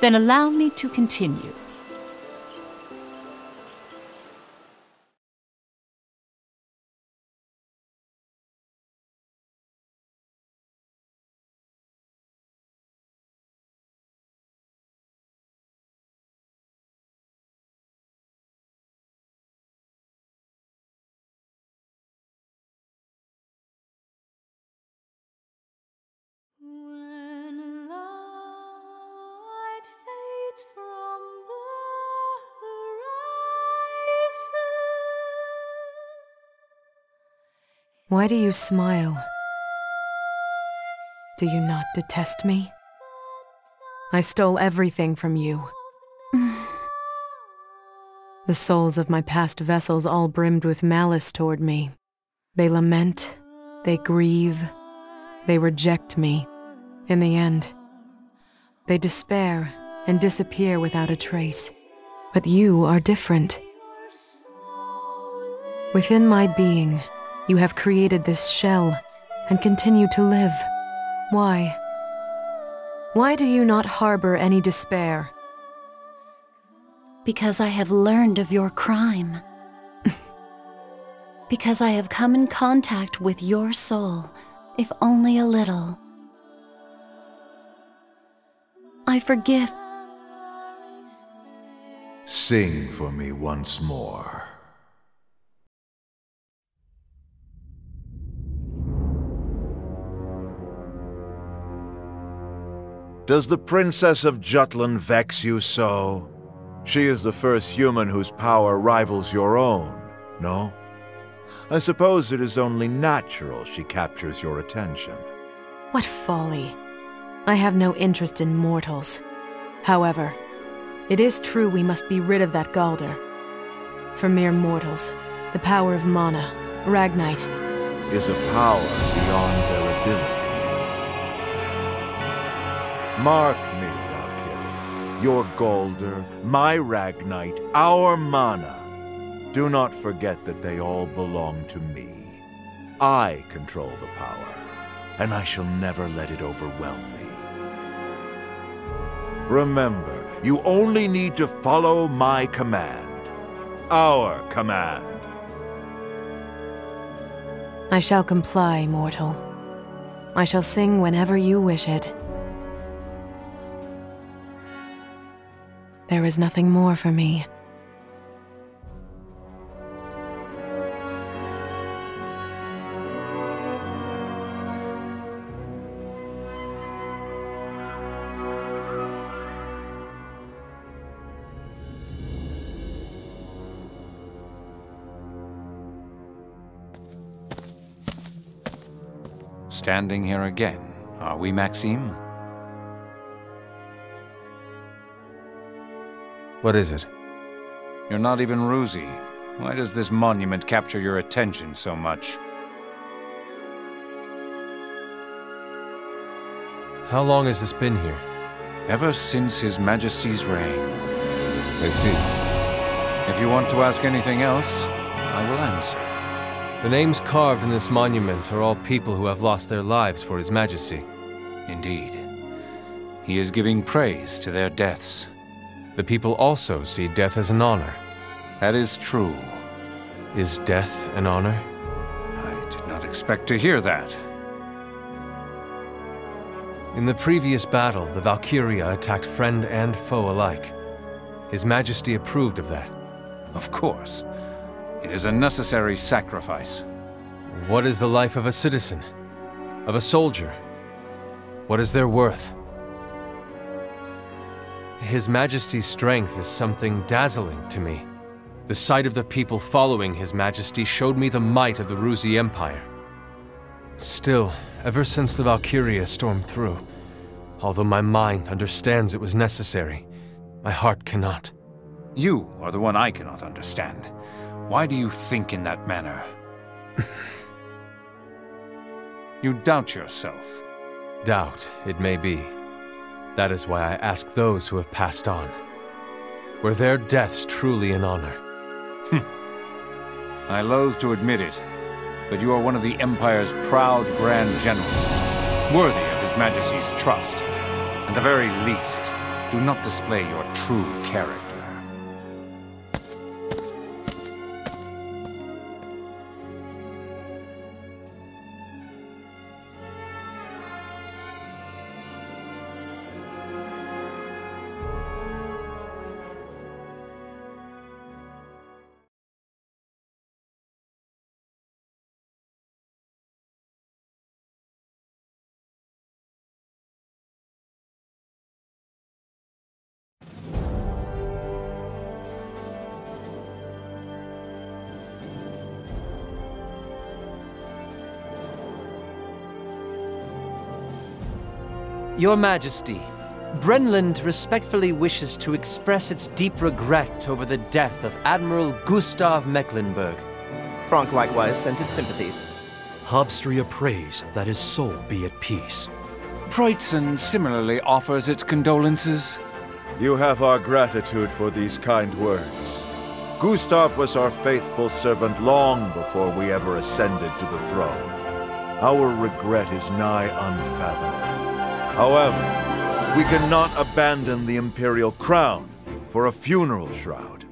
Then allow me to continue. When light fades from the horizon. Why do you smile? Do you not detest me? I stole everything from you. The souls of my past vessels all brimmed with malice toward me. They lament, they grieve, they reject me. In the end, they despair and disappear without a trace. But you are different. Within my being, you have created this shell and continue to live. Why? Why do you not harbor any despair? Because I have learned of your crime. Because I have come in contact with your soul, if only a little. I forgive. Sing for me once more. Does the Princess of Jutland vex you so? She is the first human whose power rivals your own, no? I suppose it is only natural she captures your attention. What folly. I have no interest in mortals. However, it is true we must be rid of that Galder. For mere mortals, the power of mana, Ragnite, is a power beyond their ability. Mark me, Valkyria. Your Galder, my Ragnite, our mana. Do not forget that they all belong to me. I control the power, and I shall never let it overwhelm me. Remember, you only need to follow my command. Our command. I shall comply, mortal. I shall sing whenever you wish it. There is nothing more for me. Standing here again, are we, Maxime? What is it? You're not even Ruzi. Why does this monument capture your attention so much? How long has this been here? Ever since His Majesty's reign. I see. If you want to ask anything else, I will answer. The names carved in this monument are all people who have lost their lives for His Majesty. Indeed. He is giving praise to their deaths. The people also see death as an honor. That is true. Is death an honor? I did not expect to hear that. In the previous battle, the Valkyria attacked friend and foe alike. His Majesty approved of that. Of course. It is a necessary sacrifice. What is the life of a citizen? Of a soldier? What is their worth? His Majesty's strength is something dazzling to me. The sight of the people following His Majesty showed me the might of the Ruzi Empire. Still, ever since the Valkyria stormed through, although my mind understands it was necessary, my heart cannot. You are the one I cannot understand. Why do you think in that manner? You doubt yourself. Doubt, it may be. That is why I ask those who have passed on. Were their deaths truly an honor? I loathe to admit it, but you are one of the Empire's proud Grand Generals, worthy of His Majesty's trust. At the very least, do not display your true character. Your Majesty, Brenland respectfully wishes to express its deep regret over the death of Admiral Gustav Mecklenburg. Frank likewise sends its sympathies. Habstria prays that his soul be at peace. Preutzen similarly offers its condolences. You have our gratitude for these kind words. Gustav was our faithful servant long before we ever ascended to the throne. Our regret is nigh unfathomable. However, we cannot abandon the imperial crown for a funeral shroud.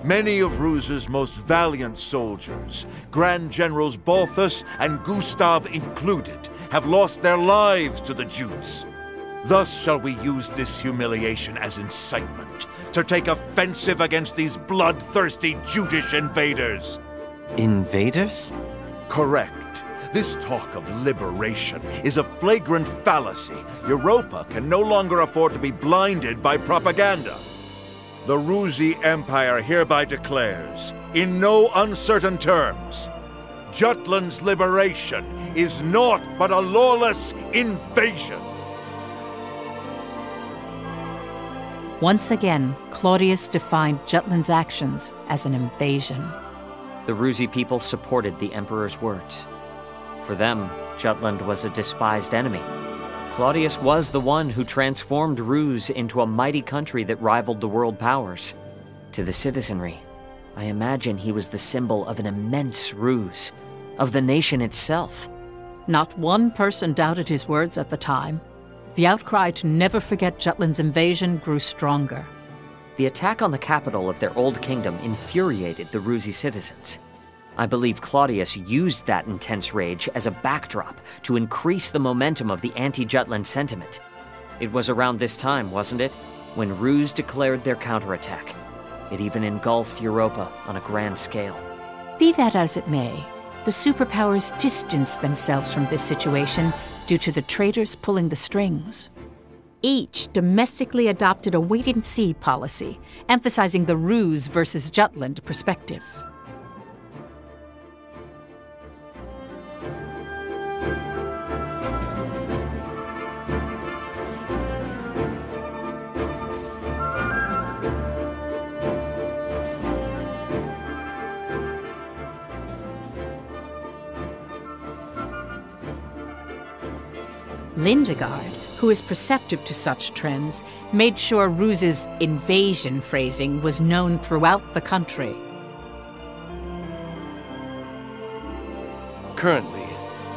Many of Ruz's most valiant soldiers, Grand Generals Balthus and Gustav included, have lost their lives to the Jutes. Thus shall we use this humiliation as incitement to take offensive against these bloodthirsty Jutish invaders. Invaders? Correct. This talk of liberation is a flagrant fallacy. Europa can no longer afford to be blinded by propaganda. The Ruzi Empire hereby declares, in no uncertain terms, Jutland's liberation is naught but a lawless invasion. Once again, Claudius defined Jutland's actions as an invasion. The Ruzi people supported the Emperor's words. For them, Jutland was a despised enemy. Claudius was the one who transformed Ruz into a mighty country that rivaled the world powers. To the citizenry, I imagine he was the symbol of an immense Ruz, of the nation itself. Not one person doubted his words at the time. The outcry to never forget Jutland's invasion grew stronger. The attack on the capital of their old kingdom infuriated the Ruzi citizens. I believe Claudius used that intense rage as a backdrop to increase the momentum of the anti-Jutland sentiment. It was around this time, wasn't it, when Ruz declared their counterattack. It even engulfed Europa on a grand scale. Be that as it may, the superpowers distanced themselves from this situation due to the traitors pulling the strings. Each domestically adopted a wait-and-see policy, emphasizing the Ruz versus Jutland perspective. Lindegard, who is perceptive to such trends, made sure Ruz's invasion phrasing was known throughout the country. Currently,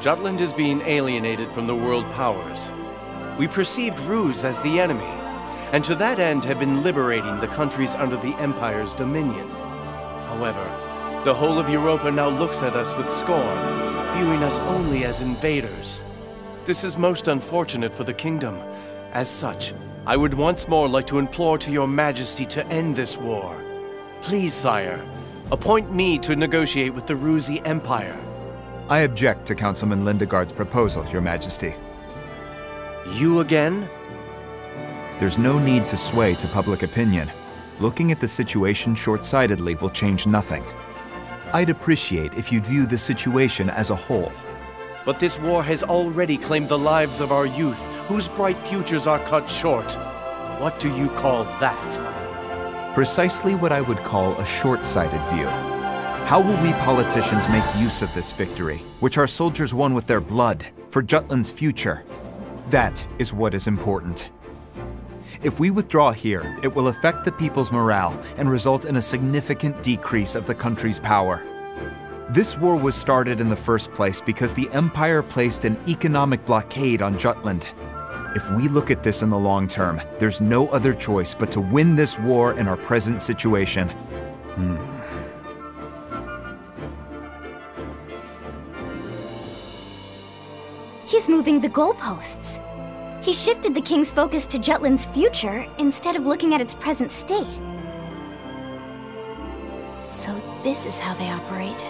Jutland is being alienated from the world powers. We perceived Ruz as the enemy, and to that end have been liberating the countries under the Empire's dominion. However, the whole of Europa now looks at us with scorn, viewing us only as invaders. This is most unfortunate for the kingdom. As such, I would once more like to implore to your majesty to end this war. Please, sire, appoint me to negotiate with the Ruzi Empire. I object to Councilman Lindegard's proposal, your majesty. You again? There's no need to sway to public opinion. Looking at the situation short-sightedly will change nothing. I'd appreciate if you'd view the situation as a whole. But this war has already claimed the lives of our youth, whose bright futures are cut short. What do you call that? Precisely what I would call a short-sighted view. How will we politicians make use of this victory, which our soldiers won with their blood, for Jutland's future? That is what is important. If we withdraw here, it will affect the people's morale and result in a significant decrease of the country's power. This war was started in the first place because the Empire placed an economic blockade on Jutland. If we look at this in the long term, there's no other choice but to win this war in our present situation. He's moving the goalposts. He shifted the king's focus to Jutland's future instead of looking at its present state. So this is how they operate.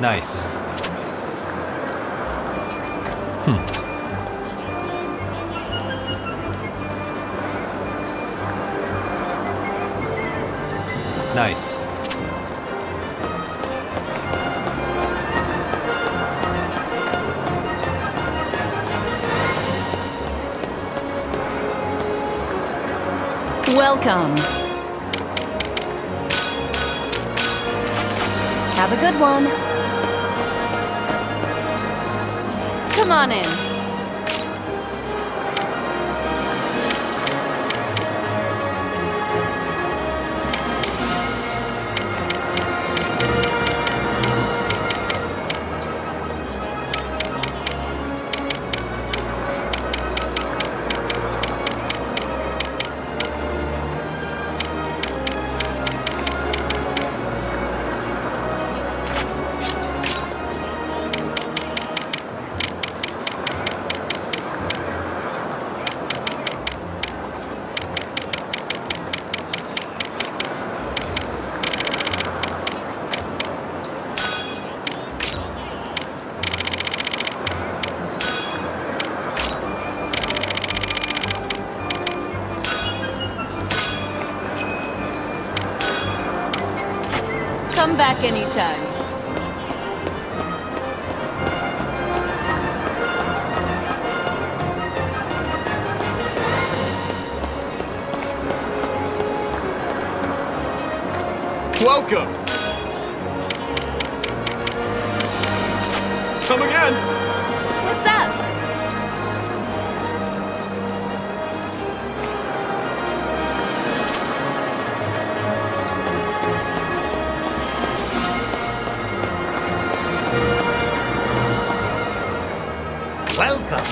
Nice. Nice. Welcome. Have a good one. Come on in. Come back anytime. Welcome! Come again! What's up? Welcome!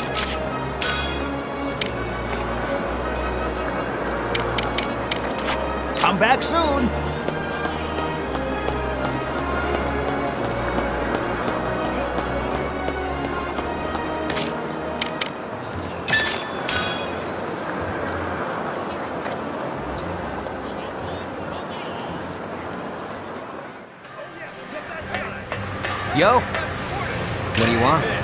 Come back soon! Yo, what do you want?